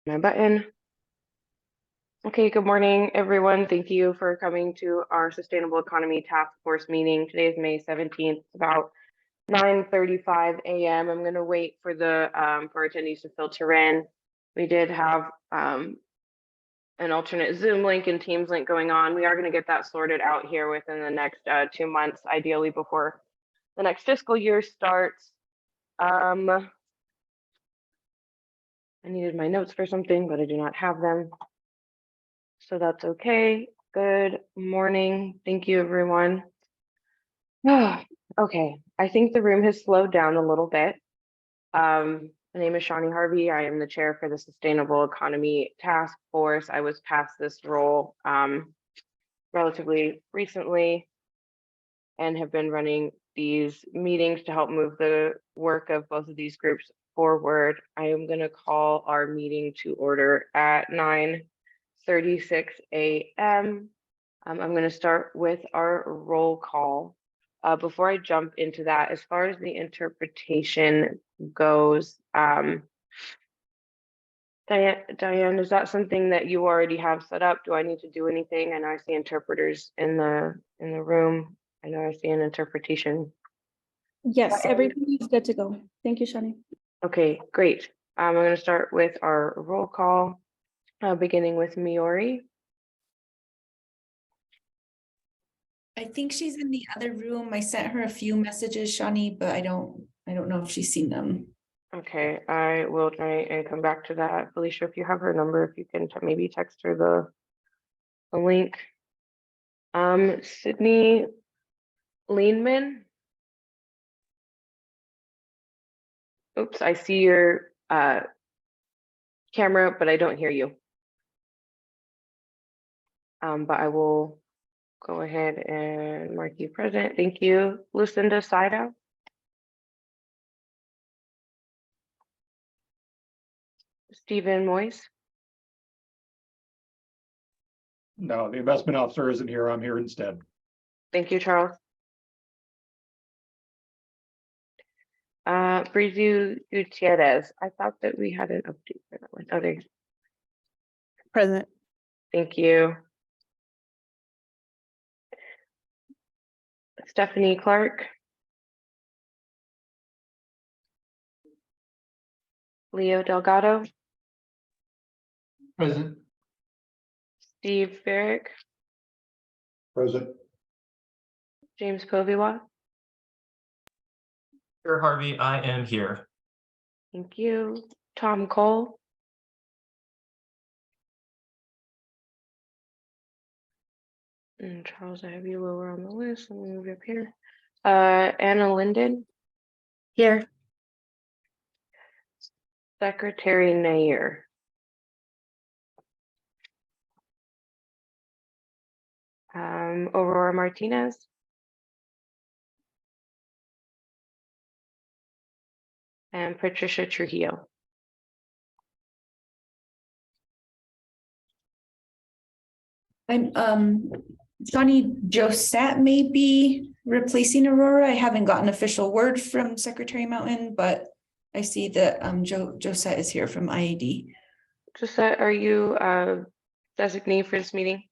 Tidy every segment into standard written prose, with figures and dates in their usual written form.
My button. Okay, good morning, everyone. Thank you for coming to our Sustainable Economy Task Force meeting. Today is May 17th, it's about 9:35 a.m. I'm going to wait for the for attendees to filter in. We did have an alternate Zoom link and Teams link going on. We are going to get that sorted out here within the next 2 months, ideally before the next fiscal year starts. I needed my notes for something, but I do not have them. So that's okay. Good morning. Thank you, everyone. Okay, I think the room has slowed down a little bit. My name is Shawnee Harvey. I am the chair for the Sustainable Economy Task Force. I was passed this role relatively recently and have been running these meetings to help move the work of both of these groups forward. I am going to call our meeting to order at 9:36 a.m. I'm going to start with our roll call. Before I jump into that, as far as the interpretation goes, Diane, is that something that you already have set up? Do I need to do anything? I know I see interpreters in the room. I know I see an interpretation. Yes, everything is good to go. Thank you, Shani. Okay, great. I'm going to start with our roll call, beginning with Miori. I think she's in the other room. I sent her a few messages, Shani, but I don't know if she's seen them. Okay, I will try and come back to that. Felicia, if you have her number, if you can maybe text her the link. Sydney Leanman. Oops, I see your camera, but I don't hear you. But I will go ahead and mark you present. Thank you. Lucinda Saida. Stephen Moyes. No, the investment officer isn't here. I'm here instead. Thank you, Charles. Brizu Gutierrez. I thought that we had an update for that one. Oh, there. Present. Thank you. Stephanie Clark. Leo Delgado. Present. Steve Farrick. Present. James Poviwa. Sure, Harvey, I am here. Thank you. Tom Cole. And Charles, I have you lower on the list. Let me move you up here. Anna Linden. Here. Secretary Nair. Aurora Martinez. And Patricia Trujillo. I'm Johnny Josette may be replacing Aurora. I haven't gotten official word from Secretary Mountain, but I see that Josette is here from IAD. Josette, are you designee for this meeting?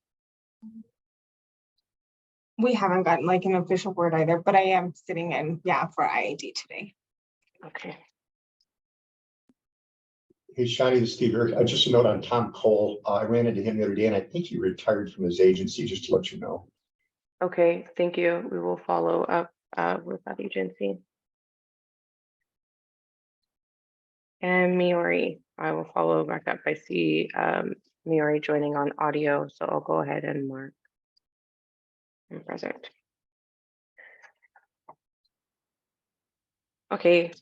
We haven't gotten like an official word either, but I am sitting in, for IAD today. Okay. Hey, Shani, this is Steve here. Just a note on Tom Cole. I ran into him the other day, and I think he retired from his agency, just to let you know. Okay, thank you. We will follow up with that agency. And Miori, I will follow back up. I see Miori joining on audio, so I'll go ahead and mark I'm present. Okay.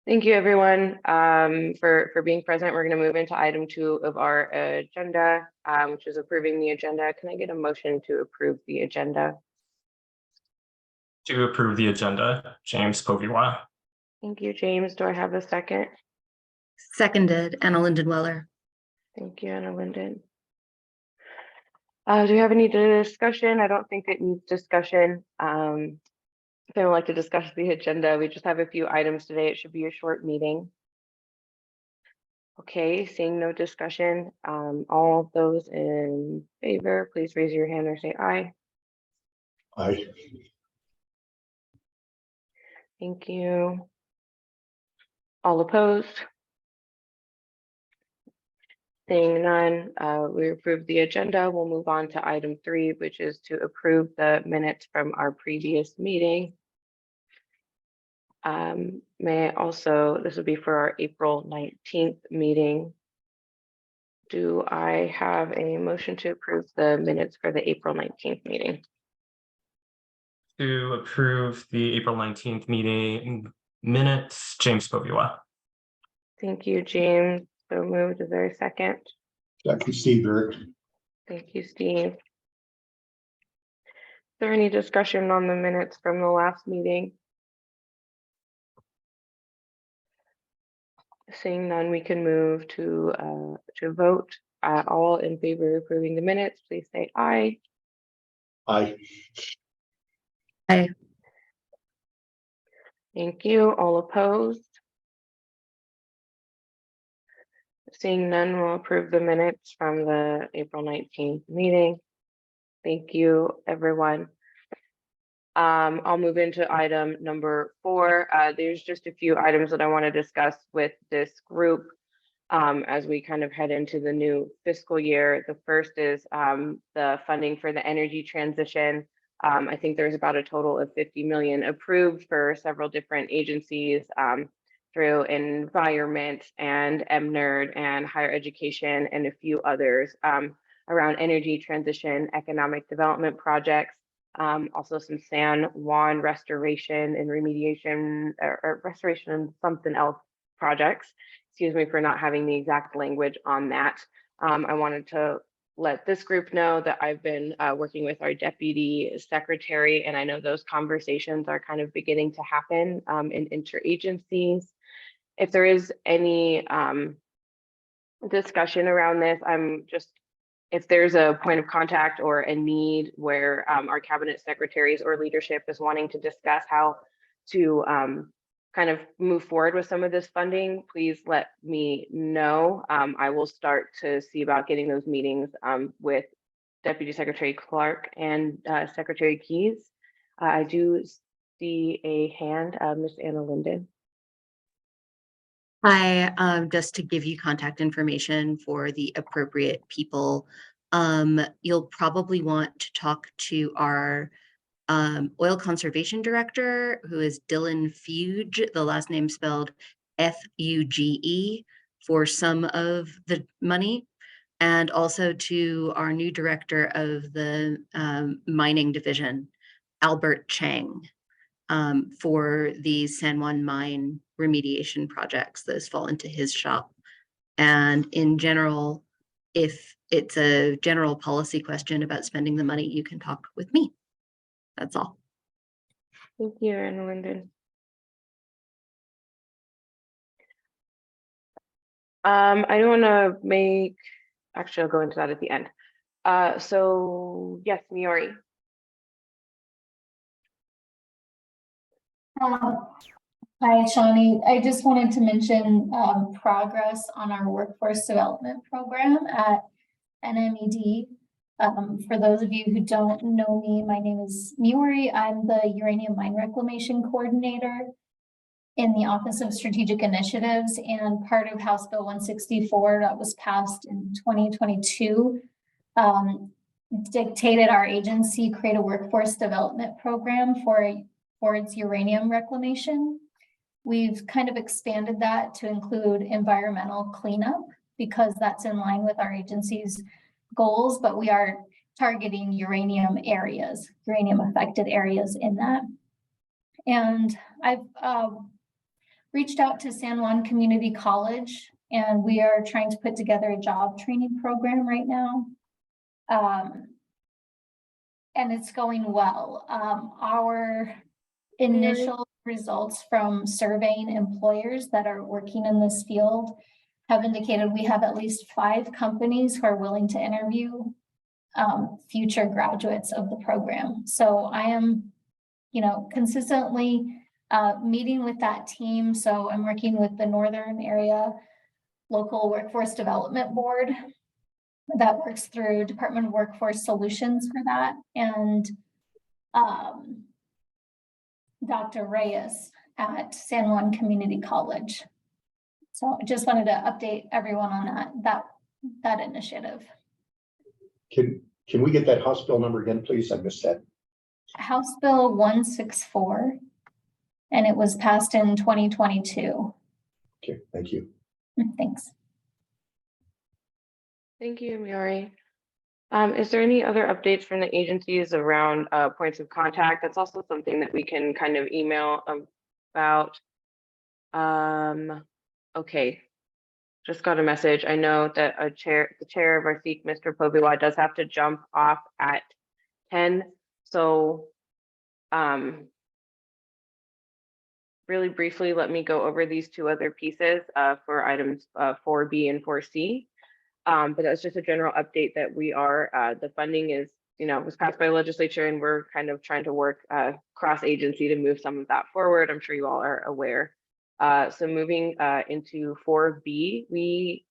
Thank you, everyone, for being present. We're going to move into item 2 of our agenda, which is approving the agenda. Can I get a motion to approve the agenda? To approve the agenda, James Poviwa. Thank you, James. Do I have a second? Seconded, Anna Linden Weller. Thank you, Anna Linden. Do we have any discussion? I don't think it needs discussion. If anyone would like to discuss the agenda, we just have a few items today. It should be a short meeting. Okay, seeing no discussion, all those in favor, please raise your hand or say aye. Aye. Thank you. All opposed? Seeing none, we approve the agenda. We'll move on to item 3, which is to approve the minutes from our previous meeting. May I also, this will be for our April 19th meeting. Do I have a motion to approve the minutes for the April 19th meeting? To approve the April 19th meeting minutes, James Poviwa. Thank you, James. So moved. Is there a second? Second, Steve Burke. Thank you, Steve. Is there any discussion on the minutes from the last meeting? Seeing none, we can move to vote. All in favor of approving the minutes, please say aye. Aye. Thank you. All opposed? Seeing none, we'll approve the minutes from the April 19th meeting. Thank you, everyone. I'll move into item number 4. There's just a few items that I want to discuss with this group as we kind of head into the new fiscal year. The first is the funding for the energy transition. I think there's about a total of 50 million approved for several different agencies through environment and MNERD and higher education and a few others around energy transition, economic development projects. Also some San Juan restoration and remediation or restoration and something else projects. Excuse me for not having the exact language on that. I wanted to let this group know that I've been working with our deputy secretary, and I know those conversations are kind of beginning to happen in interagencies. If there is any discussion around this, if there's a point of contact or a need where our cabinet secretaries or leadership is wanting to discuss how to kind of move forward with some of this funding, please let me know. I will start to see about getting those meetings with Deputy Secretary Clark and Secretary Keys. I do see a hand, Ms. Anna Linden. Hi, just to give you contact information for the appropriate people. You'll probably want to talk to our oil conservation director, who is Dylan Fuge, the last name spelled Fuge, for some of the money, and also to our new director of the mining division, Albert Chang, for the San Juan mine remediation projects. Those fall into his shop. And in general, if it's a general policy question about spending the money, you can talk with me. That's all. Thank you, Anna Linden. I don't want to actually, I'll go into that at the end. So yes, Miori. Hi, Shawnee. I just wanted to mention progress on our workforce development program at NMED. For those of you who don't know me, my name is Miori. I'm the uranium mine reclamation coordinator in the Office of Strategic Initiatives, and part of House Bill 164 that was passed in 2022 dictated our agency create a workforce development program for its uranium reclamation. We've kind of expanded that to include environmental cleanup because that's in line with our agency's goals, but we are targeting uranium areas, uranium affected areas in that. And I've reached out to San Juan Community College, and we are trying to put together a job training program right now. And it's going well. Our initial results from surveying employers that are working in this field have indicated we have at least 5 companies who are willing to interview future graduates of the program. So I am, consistently meeting with that team. So I'm working with the northern area local workforce development board that works through Department of Workforce Solutions for that, and Dr. Reyes at San Juan Community College. So I just wanted to update everyone on that initiative. Can we get that House bill number again, please? I missed that. House Bill 164, and it was passed in 2022. Okay, thank you. Thanks. Thank you, Miori. Is there any other updates from the agencies around points of contact? That's also something that we can kind of email about. Okay, just got a message. I know that the chair of our SEEK, Mr. Poviwa, does have to jump off at 10. So really briefly, let me go over these two other pieces for items 4B and 4C. But that's just a general update that we are, the funding is, was passed by the legislature, and we're kind of trying to work cross-agency to move some of that forward. I'm sure you all are aware. So moving into 4B,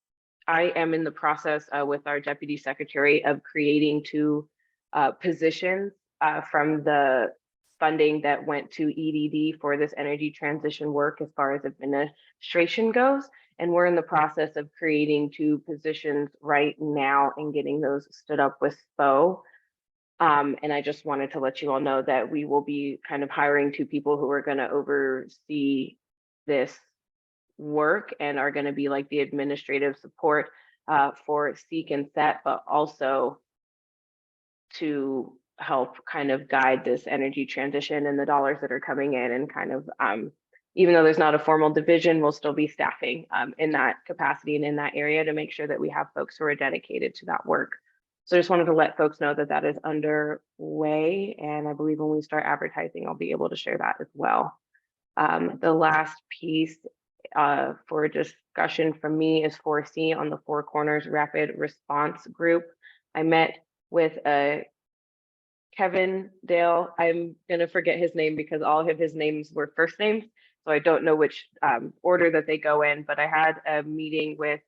I am in the process with our deputy secretary of creating 2 positions from the funding that went to EDD for this energy transition work as far as administration goes. And we're in the process of creating 2 positions right now and getting those stood up with SPO. And I just wanted to let you all know that we will be kind of hiring 2 people who are going to oversee this work and are going to be like the administrative support for SEEK and SET, but also to help kind of guide this energy transition and the dollars that are coming in, and kind of even though there's not a formal division, we'll still be staffing in that capacity and in that area to make sure that we have folks who are dedicated to that work. So I just wanted to let folks know that that is underway, and I believe when we start advertising, I'll be able to share that as well. The last piece for discussion from me is 4C on the Four Corners Rapid Response Group. I met with Kevin Dale. I'm gonna forget his name because all of his names were first names, so I don't know which order that they go in, but I had a meeting with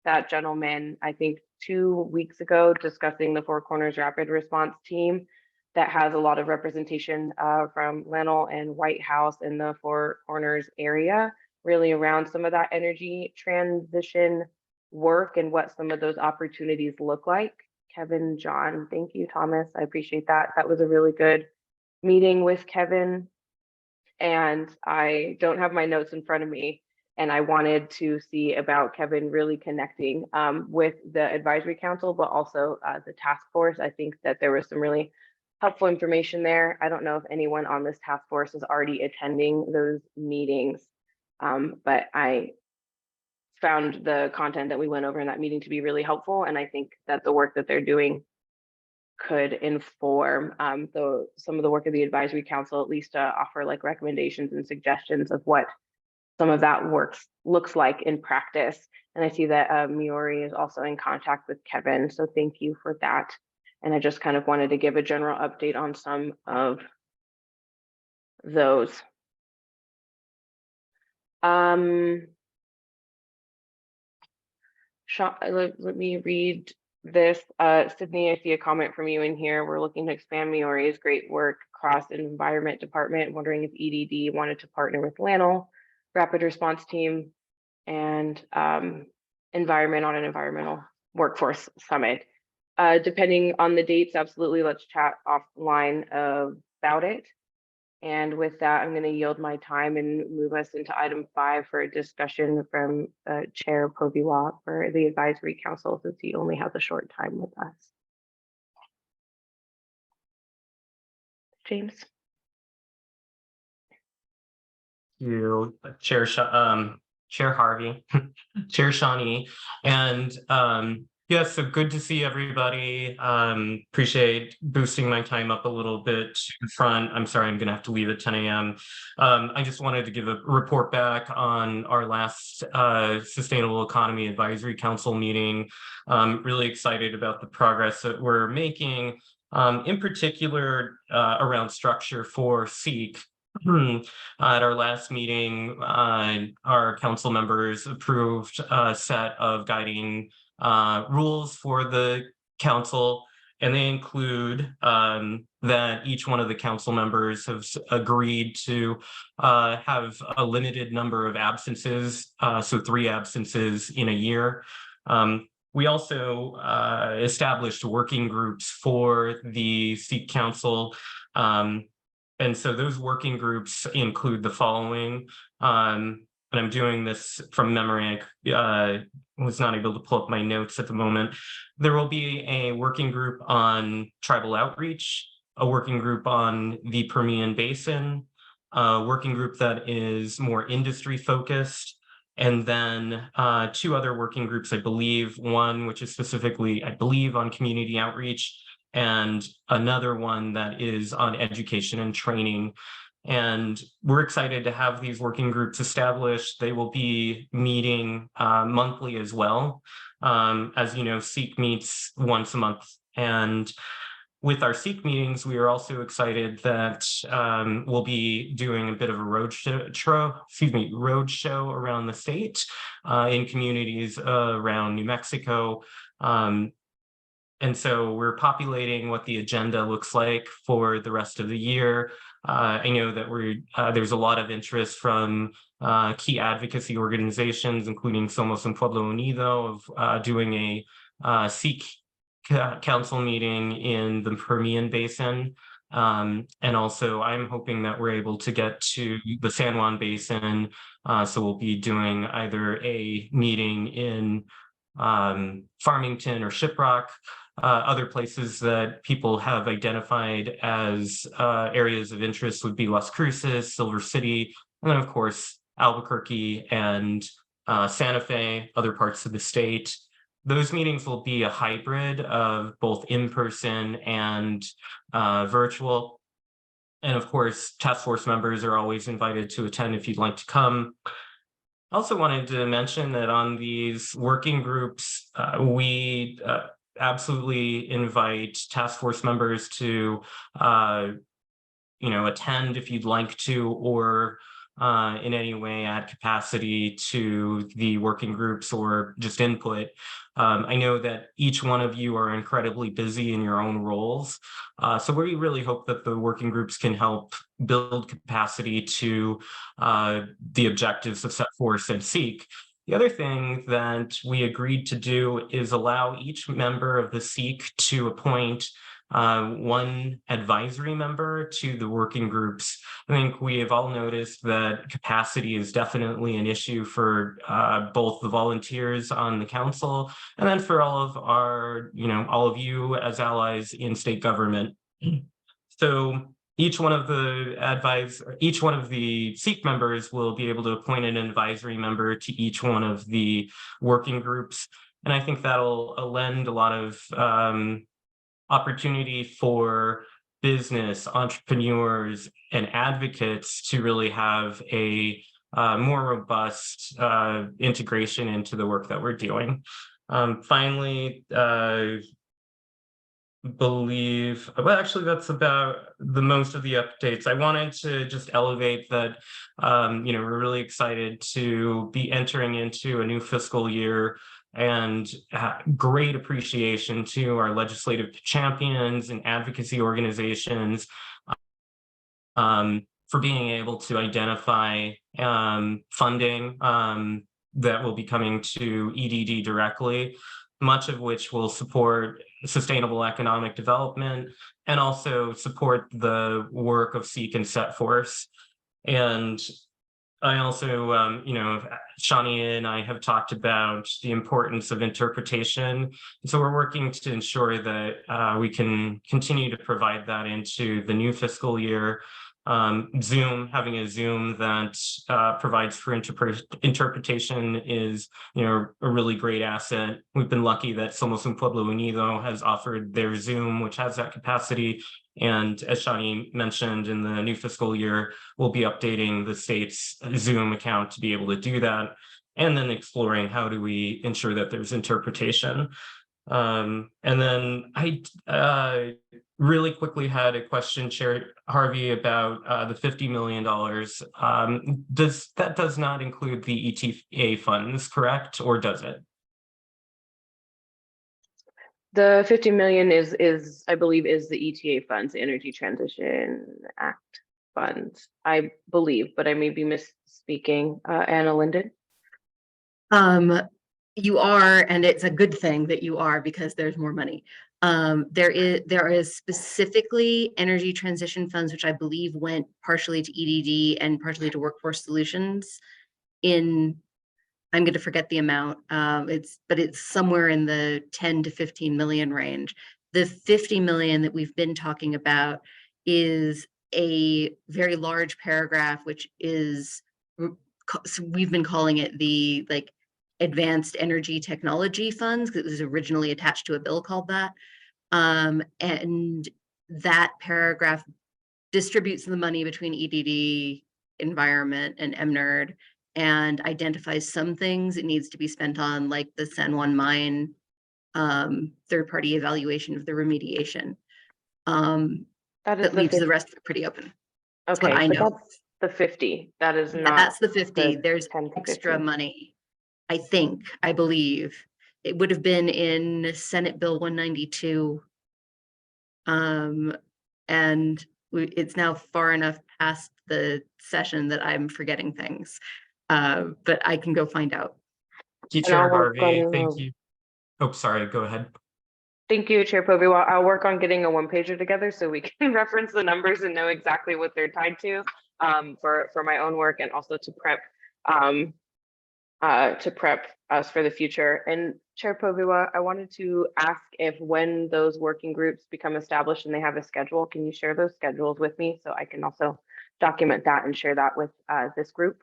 that gentleman, I think 2 weeks ago, discussing the Four Corners Rapid Response Team that has a lot of representation from Lennell and White House in the Four Corners area, really around some of that energy transition work and what some of those opportunities look like. Kevin, John, thank you, Thomas. I appreciate that. That was a really good meeting with Kevin. And I don't have my notes in front of me. And I wanted to see about Kevin really connecting with the advisory council, but also the task force. I think that there was some really helpful information there. I don't know if anyone on this task force is already attending those meetings, but I found the content that we went over in that meeting to be really helpful. And I think that the work that they're doing could inform some of the work of the advisory council, at least to offer like recommendations and suggestions of what some of that work looks like in practice. And I see that Miori is also in contact with Kevin. So thank you for that. And I just kind of wanted to give a general update on some of those. Let me read this. Sydney, I see a comment from you in here. We're looking to expand Miori's great work across the environment department, wondering if EDD wanted to partner with Lannel Rapid Response Team and environment on an environmental workforce summit. Depending on the dates, absolutely, let's chat offline about it. And with that, I'm going to yield my time and move us into item 5 for a discussion from Chair Poviwa for the Advisory Council, since he only has a short time with us. James. You, Chair Harvey, Chair Shawnee, and yes, so good to see everybody. Appreciate boosting my time up a little bit in front. I'm sorry, I'm gonna have to leave at 10 a.m. I just wanted to give a report back on our last Sustainable Economy Advisory Council meeting. Really excited about the progress that we're making, in particular around structure for SEEK. At our last meeting, our council members approved a set of guiding rules for the council, and they include that each one of the council members have agreed to have a limited number of absences, so 3 absences in a year. We also established working groups for the SEEK Council. And so those working groups include the following, and I'm doing this from memory. I was not able to pull up my notes at the moment. There will be a working group on tribal outreach, a working group on the Permian Basin, a working group that is more industry focused, and then 2 other working groups, I believe, one which is specifically, I believe, on community outreach, and another one that is on education and training. And we're excited to have these working groups established. They will be meeting monthly as well. As you know, SEEK meets once a month. And with our SEEK meetings, we are also excited that we'll be doing a bit of a road show around the state in communities around New Mexico. And so we're populating what the agenda looks like for the rest of the year. I know that there's a lot of interest from key advocacy organizations, including Somos un Pueblo Unido, of doing a SEEK council meeting in the Permian Basin. And also I'm hoping that we're able to get to the San Juan Basin. So we'll be doing either a meeting in Farmington or Shiprock. Other places that people have identified as areas of interest would be Las Cruces, Silver City, and then of course Albuquerque and Santa Fe, other parts of the state. Those meetings will be a hybrid of both in-person and virtual. And of course, task force members are always invited to attend if you'd like to come. I also wanted to mention that on these working groups, we absolutely invite task force members to attend if you'd like to, or in any way add capacity to the working groups or just input. I know that each one of you are incredibly busy in your own roles. So we really hope that the working groups can help build capacity to the objectives of set forth and SEEK. The other thing that we agreed to do is allow each member of the SEEK to appoint one advisory member to the working groups. I think we have all noticed that capacity is definitely an issue for both the volunteers on the council and then for all of our, all of you as allies in state government. So each one of the SEEK members will be able to appoint an advisory member to each one of the working groups. And I think that'll lend a lot of opportunity for business, entrepreneurs, and advocates to really have a more robust integration into the work that we're doing. Finally, that's about the most of the updates. I wanted to just elevate that, we're really excited to be entering into a new fiscal year, and great appreciation to our legislative champions and advocacy organizations for being able to identify funding that will be coming to EDD directly, much of which will support sustainable economic development and also support the work of SEEK and set forth. And I also, Shawnee and I have talked about the importance of interpretation. So we're working to ensure that we can continue to provide that into the new fiscal year. Having a Zoom that provides for interpretation is, a really great asset. We've been lucky that Somos un Pueblo Unido has offered their Zoom, which has that capacity. And as Shawnee mentioned, in the new fiscal year, we'll be updating the state's Zoom account to be able to do that, and then exploring how do we ensure that there's interpretation. And then I really quickly had a question, Chair Harvey, about the $50 million. That does not include the ETA funds, correct? Or does it? The 50 million is I believe is the ETA funds, Energy Transition Act funds, I believe, but I may be misspeaking. Anna Linden. You are, and it's a good thing that you are, because there's more money. There is specifically energy transition funds, which I believe went partially to EDD and partially to Workforce Solutions. I'm going to forget the amount. But it's somewhere in the 10 to 15 million range. The 50 million that we've been talking about is a very large paragraph, which is, we've been calling it the Advanced Energy Technology Funds, because it was originally attached to a bill called that. And that paragraph distributes the money between EDD, Environment, and MNERD, and identifies some things it needs to be spent on, like the San Juan Mine third-party evaluation of the remediation. That leaves the rest pretty open. That's Okay, what I know. that's the 50. That is not. That's the 50. the There's 10 to extra 15. money. I believe it would have been in Senate Bill 192. And it's now far enough past the session that I'm forgetting things. But I can go find out. Chair Harvey, thank you. Oh, sorry, go ahead. Thank you, Chair Povey. Well, I'll work on getting a one-pager together so we can reference the numbers and know exactly what they're tied to for my own work, and also to prep us for the future. And Chair Poviwa, I wanted to ask if when those working groups become established and they have a schedule, can you share those schedules with me so I can also document that and share that with this group?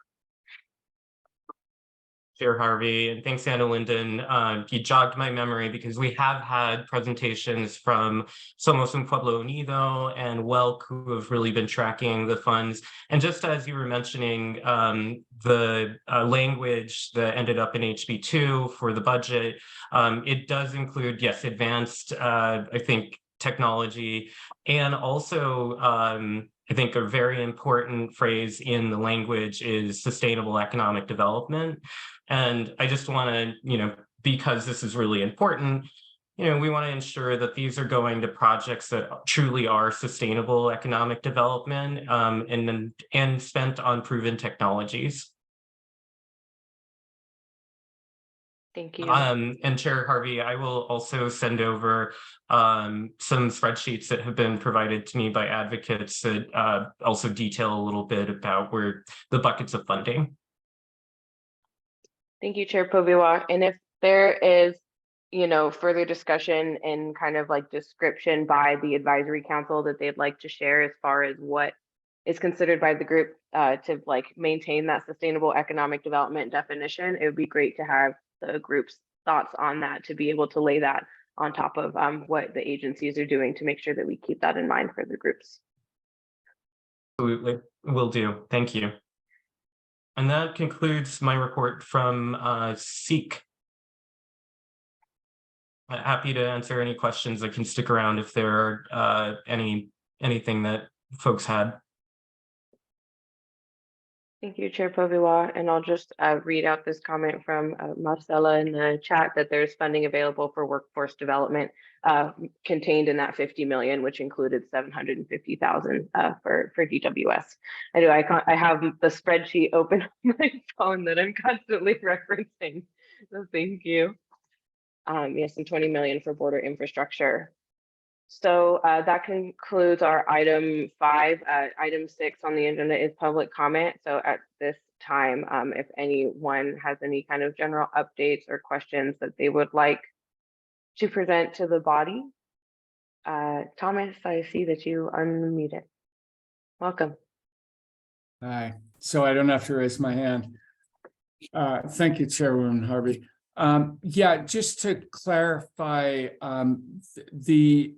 Chair Harvey, and thanks, Anna Linden. You jogged my memory, because we have had presentations from Somos Un Pueblo Unido and WELC, who have really been tracking the funds. And just as you were mentioning, the language that ended up in HB2 for the budget, it does include, yes, advanced, I think, technology, and also I think a very important phrase in the language is sustainable economic development. And I just want to, because this is really important, we want to ensure that these are going to projects that truly are sustainable economic development and spent on proven technologies. Thank you. And Chair Harvey, I will also send over some spreadsheets that have been provided to me by advocates that also detail a little bit about where the buckets of funding. Thank you, Chair Poviwa. And if there is, further discussion and kind of like description by the advisory council that they'd like to share as far as what is considered by the group to maintain that sustainable economic development definition, it would be great to have the group's thoughts on that, to be able to lay that on top of what the agencies are doing to make sure that we keep that in mind for the groups. Absolutely, will do. Thank you. And that concludes my report from SEEK. Happy to answer any questions. I can stick around if there are anything that folks had. Thank you, Chair Poviwa. And I'll just read out this comment from Marcella in the chat that there's funding available for workforce development contained in that 50 million, which included 750,000 for DWS. I have the spreadsheet open on my phone that I'm constantly referencing. So thank you. Yes, and 20 million for border infrastructure. So that concludes our item 5. Item 6 on the agenda is public comment. So at this time, if anyone has any kind of general updates or questions that they would like to present to the body. Thomas, I see that you unmuted. Welcome. Hi, so I don't have to raise my hand. Thank you, Chairwoman Harvey. Yeah, just to clarify, the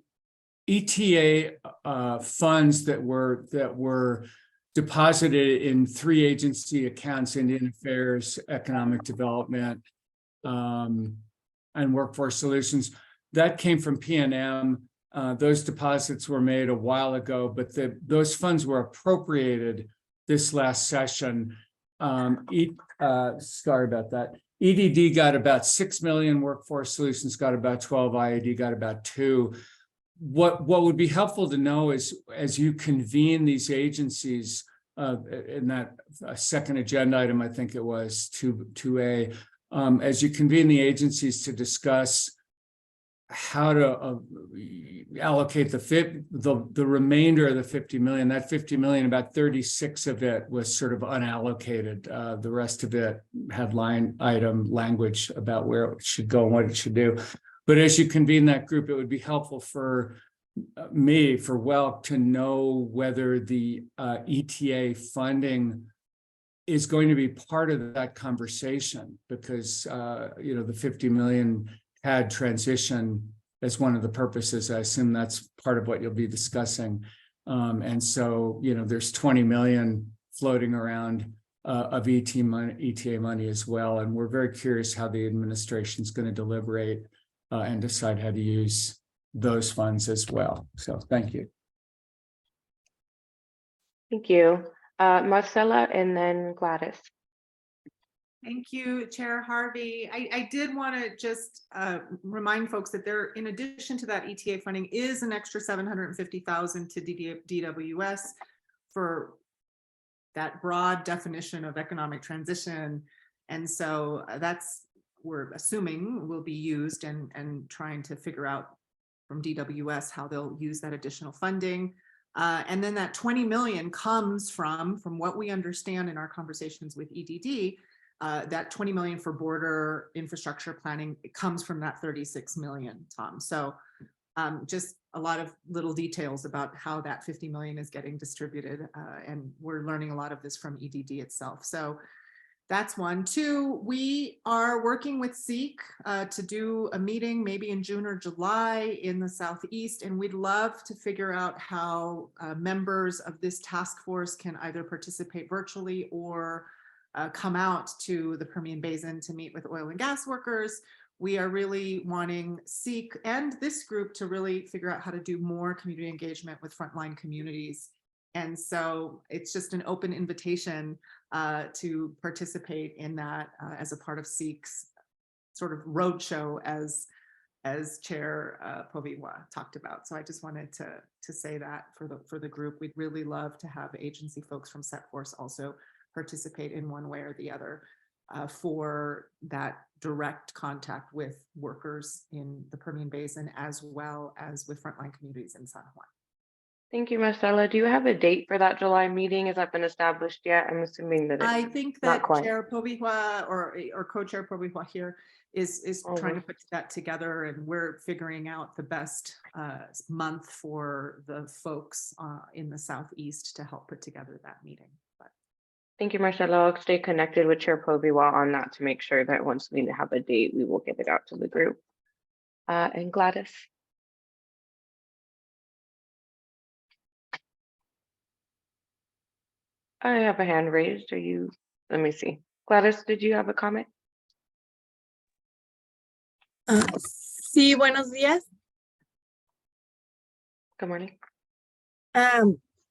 ETA funds that were deposited in 3 agency accounts: Indian Affairs, Economic Development, and Workforce Solutions. that came from P&M. Those deposits were made a while ago, but those funds were appropriated this last session. Sorry about that. EDD got about 6 million, Workforce Solutions got about 12, IAD got about 2. What would be helpful to know is, as you convene these agencies, in that second agenda item, I think it was 2A, as you convene the agencies to discuss how to allocate the remainder of the 50 million. That 50 million, about 36 of it was sort of unallocated. The rest of it had line item language about where it should go and what it should do. But as you convene that group, it would be helpful for me, for WELC, to know whether the ETA funding is going to be part of that conversation, because the 50 million had transition as one of the purposes. I assume that's part of what you'll be discussing. And so, there's 20 million floating around of ETA money as well. And we're very curious how the administration is going to deliberate and decide how to use those funds as well. So thank you. Thank you. Marcella and then Gladys. Thank you, Chair Harvey. I did want to just remind folks that there, in addition to that ETA funding, is an extra 750,000 to DWS for that broad definition of economic transition. And so we're assuming will be used, and trying to figure out from DWS how they'll use that additional funding. And then that 20 million comes from what we understand in our conversations with EDD, that 20 million for border infrastructure planning, it comes from that 36 million, Tom. So just a lot of little details about how that 50 million is getting distributed. And we're learning a lot of this from EDD itself. So that's one. 2, we are working with SEEK to do a meeting maybe in June or July in the Southeast. And we'd love to figure out how members of this task force can either participate virtually or come out to the Permian Basin to meet with oil and gas workers. We are really wanting SEEK and this group to really figure out how to do more community engagement with frontline communities. And so it's just an open invitation to participate in that as a part of SEEK's sort of roadshow, as Chair Poviwa talked about. So I just wanted to say that for the group, we'd really love to have agency folks from SETForce also participate in one way or the other for that direct contact with workers in the Permian Basin, as well as with frontline communities in San Juan. Thank you, Marcella. Do you have a date for that July meeting? Has that been established yet? I'm assuming that I think that Chair Poviwa or co-chair Poviwa here is trying to put that together, and we're figuring out the best month for the folks in the Southeast to help put together that meeting. Thank you, Marcella. I'll stay connected with Chair Poviwa on that to make sure that once we have a date, we will get it out to the group. And Gladys. I have a hand raised. Let me see. Gladys, did you have a comment? Sí, buenos días. Good morning.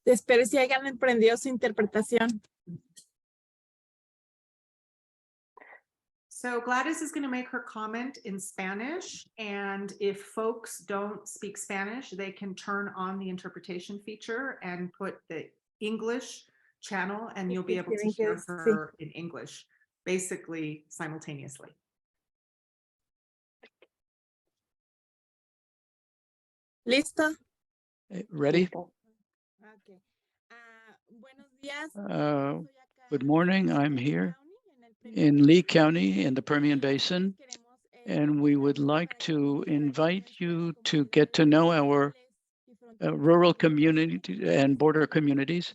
Espero si hayan emprendido su interpretación. So Gladys is going to make her comment in Spanish, and if folks don't speak Spanish, they can turn on the interpretation feature and put the English channel, and you'll be able to hear her in English, basically simultaneously. ¿Listo? Ready? Okay. Buenos días. Good morning. I'm here in Lee County in the Permian Basin, and we would like to invite you to get to know our rural community and border communities.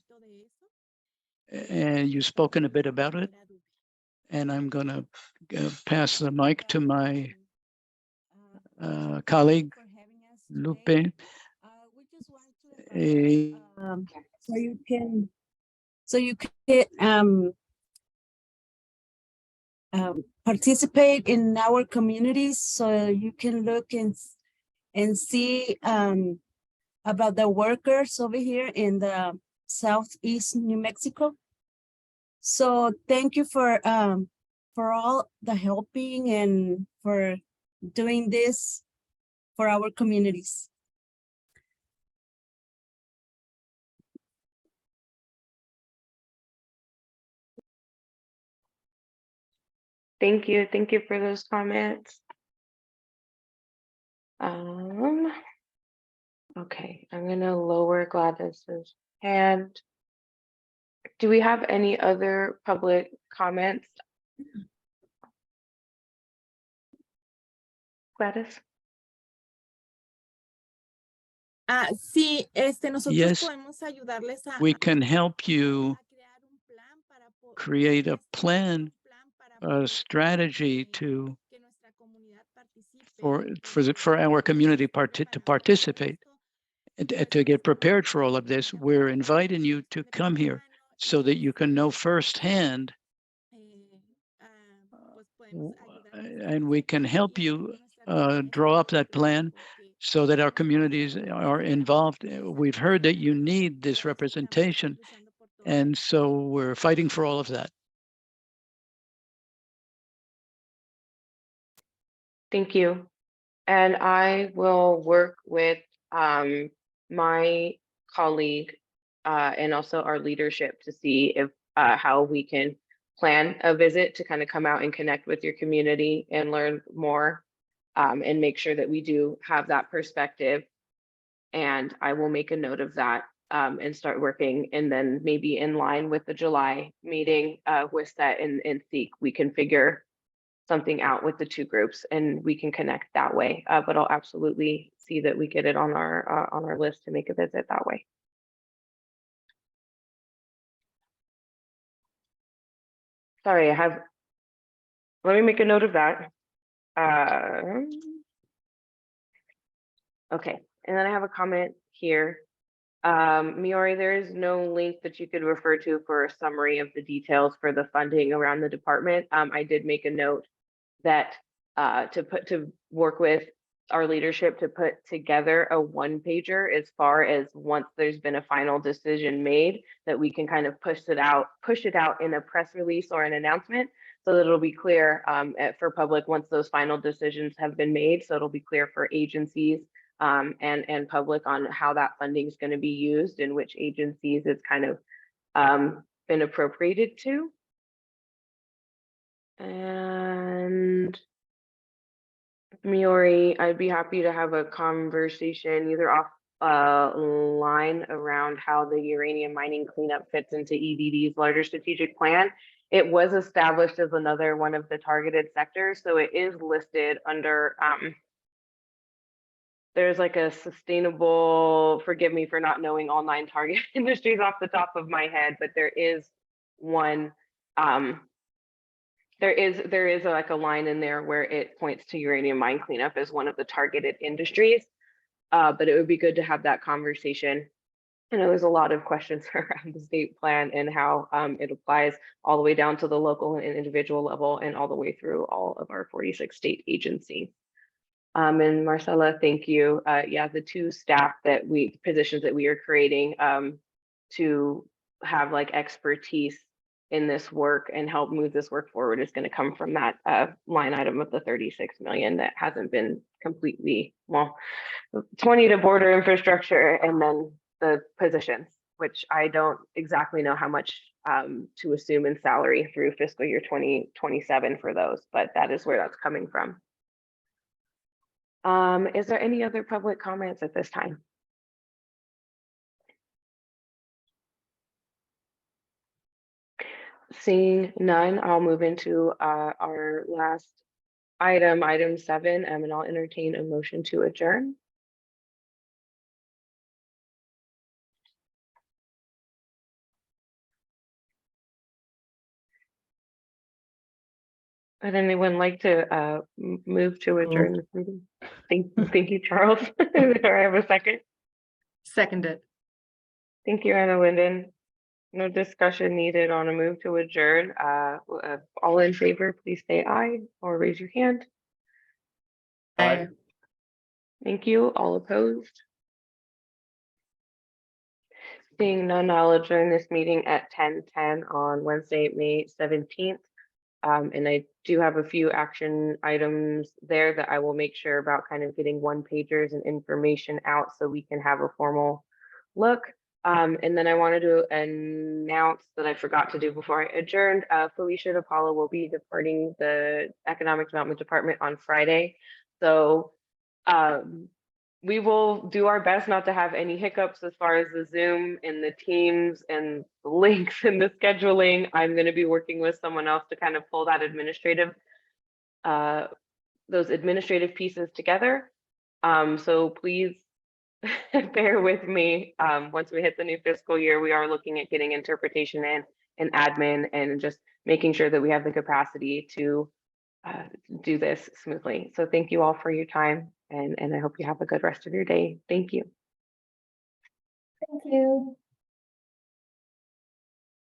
And you've spoken a bit about it, and I'm going to pass the mic to my colleague, Lupe. So you can participate in our communities, so you can look and and see about the workers over here in the southeast New Mexico. So thank you for all the helping and for doing this for our communities. Thank you. Thank you for those comments. Okay, I'm gonna lower Gladys's hand. Do we have any other public comments? Gladys? Sí, nosotros Yes, podemos ayudarles a we can help you crear un plan para create a plan, a strategy to que nuestra comunidad participe. for our community to participate. And to get prepared for all of this, we're inviting you to come here so that you can know firsthand, and we can help you draw up that plan so that our communities are involved. We've heard that you need this representation, and so we're fighting for all of that. Thank you. And I will work with my colleague and also our leadership to see if how we can plan a visit to kind of come out and connect with your community and learn more and make sure that we do have that perspective. And I will make a note of that and start working. And then maybe in line with the July meeting with SET and SEEK, we can figure something out with the two groups and we can connect that way. But I'll absolutely see that we get it on our list to make a visit that way. Sorry, let me make a note of that. Okay, and then I have a comment here. Miori, there is no link that you could refer to for a summary of the details for the funding around the department. I did make a note that to work with our leadership to put together a one-pager as far as once there's been a final decision made, that we can kind of push it out in a press release or an announcement so that it'll be clear for public once those final decisions have been made. So it'll be clear for agencies and public on how that funding is going to be used and which agencies it's kind of been appropriated to. And Miori, I'd be happy to have a conversation either off line around how the uranium mining cleanup fits into EDD's larger strategic plan. It was established as another one of the targeted sectors, so it is listed under there's like a sustainable, forgive me for not knowing all 9 target industries off the top of my head, but there is one there is like a line in there where it points to uranium mine cleanup as one of the targeted industries. But it would be good to have that conversation. I know there's a lot of questions around the state plan and how it applies all the way down to the local and individual level and all the way through all of our 46 state agencies. And Marcella, thank you. Yeah, the 2 positions that we are creating to have like expertise in this work and help move this work forward is going to come from that line item of the 36 million that hasn't been completely, well, 20 to border infrastructure and then the positions, which I don't exactly know how much to assume in salary through fiscal year 2027 for those, but that is where that's coming from. Is there any other public comments at this time? Seeing none, I'll move into our last item 7, and I'll entertain a motion to adjourn. Would anyone like to move to adjourn this meeting? Thank you, Charles. Do I have a second? Seconded. Thank you, Anna Linden. No discussion needed on a move to adjourn. All in favor, please say aye or raise your hand. Aye. Thank you. All opposed? Seeing none, I'll adjourn this meeting at 10:10 on Wednesday, May 17th. And I do have a few action items there that I will make sure about kind of getting one pagers and information out so we can have a formal look. And then I wanted to announce that I forgot to do before I adjourned, Felicia DePaula will be departing the Economic Development Department on Friday. So we will do our best not to have any hiccups as far as the Zoom and the Teams and the links and the scheduling. I'm going to be working with someone else to kind of pull that those administrative pieces together. So please bear with me. Once we hit the new fiscal year, we are looking at getting interpretation in and admin and just making sure that we have the capacity to do this smoothly. So thank you all for your time, and I hope you have a good rest of your day. Thank you. Thank you.